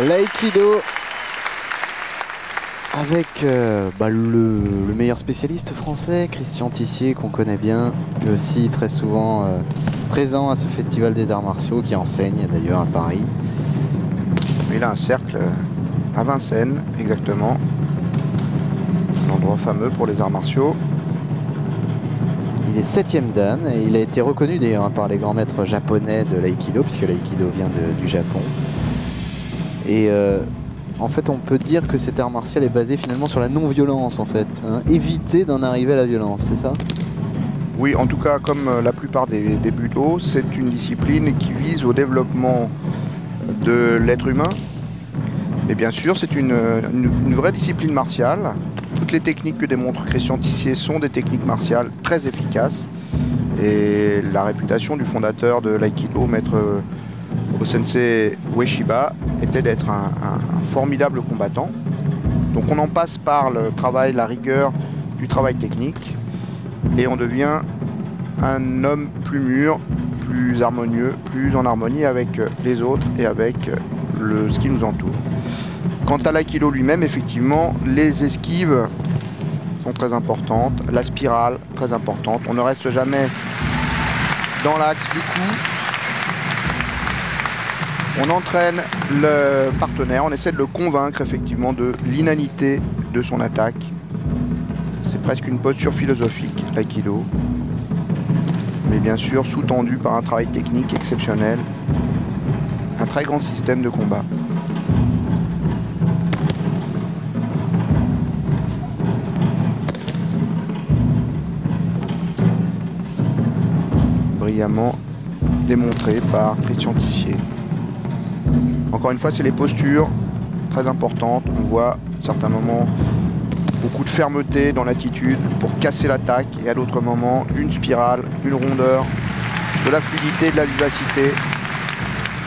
L'aïkido avec le meilleur spécialiste français, Christian Tissier, qu'on connaît bien, lui aussi très souvent présent à ce festival des arts martiaux, qui enseigne d'ailleurs à Paris. Il a un cercle à Vincennes, exactement. Un endroit fameux pour les arts martiaux. Il est 7e dan et il a été reconnu d'ailleurs par les grands maîtres japonais de l'aïkido, puisque l'aïkido vient du Japon. Et en fait, on peut dire que cet art martial est basé finalement sur la non-violence, en fait. Hein. Éviter d'en arriver à la violence, c'est ça? Oui, en tout cas, comme la plupart des budo, c'est une discipline qui vise au développement de l'être humain. Mais bien sûr, c'est une vraie discipline martiale. Toutes les techniques que démontre Christian Tissier sont des techniques martiales très efficaces. Et la réputation du fondateur de l'aïkido, maître Sensei Ueshiba, était d'être un formidable combattant. Donc on en passe par le travail, la rigueur du travail technique, et on devient un homme plus mûr, plus harmonieux, plus en harmonie avec les autres et avec ce qui nous entoure. Quant à l'aïkido lui-même, effectivement, les esquives sont très importantes, la spirale très importante. On ne reste jamais dans l'axe du coup. On entraîne le partenaire, on essaie de le convaincre effectivement de l'inanité de son attaque. C'est presque une posture philosophique, l'aïkido. Mais bien sûr sous-tendu par un travail technique exceptionnel. Un très grand système de combat. Brillamment démontré par Christian Tissier. Encore une fois, c'est les postures très importantes. On voit à certains moments beaucoup de fermeté dans l'attitude pour casser l'attaque, et à d'autres moments une spirale, une rondeur, de la fluidité, de la vivacité,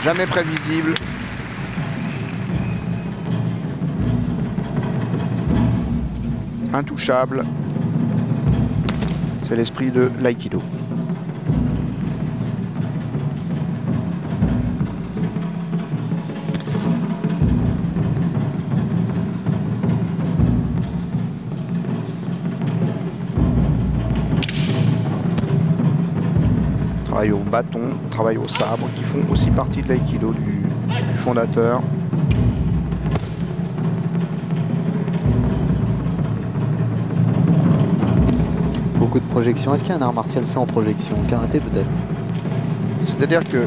jamais prévisible. Intouchable. C'est l'esprit de l'aïkido. Travail au bâton, travail au sabre, qui font aussi partie de l'aïkido du fondateur. Beaucoup de projections. Est-ce qu'il y a un art martial sans projection? Karaté peut-être? C'est-à-dire que,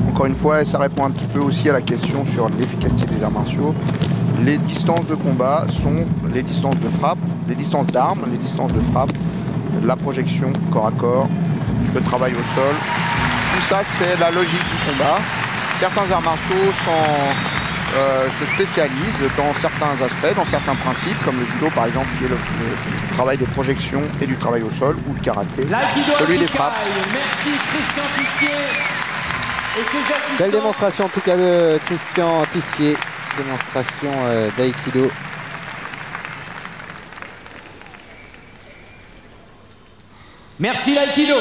encore une fois, ça répond un petit peu aussi à la question sur l'efficacité des arts martiaux. Les distances de combat sont les distances de frappe, les distances d'armes, les distances de frappe, la projection corps à corps, le travail au sol. Tout ça, c'est la logique du combat. Certains arts martiaux se spécialisent dans certains aspects, dans certains principes, comme le judo par exemple, qui est le travail des projections et du travail au sol, ou le karaté, celui des frappes. Merci Christian Tissier et ses assistants. Belle démonstration en tout cas de Christian Tissier. Démonstration d'aïkido. Merci l'aïkido.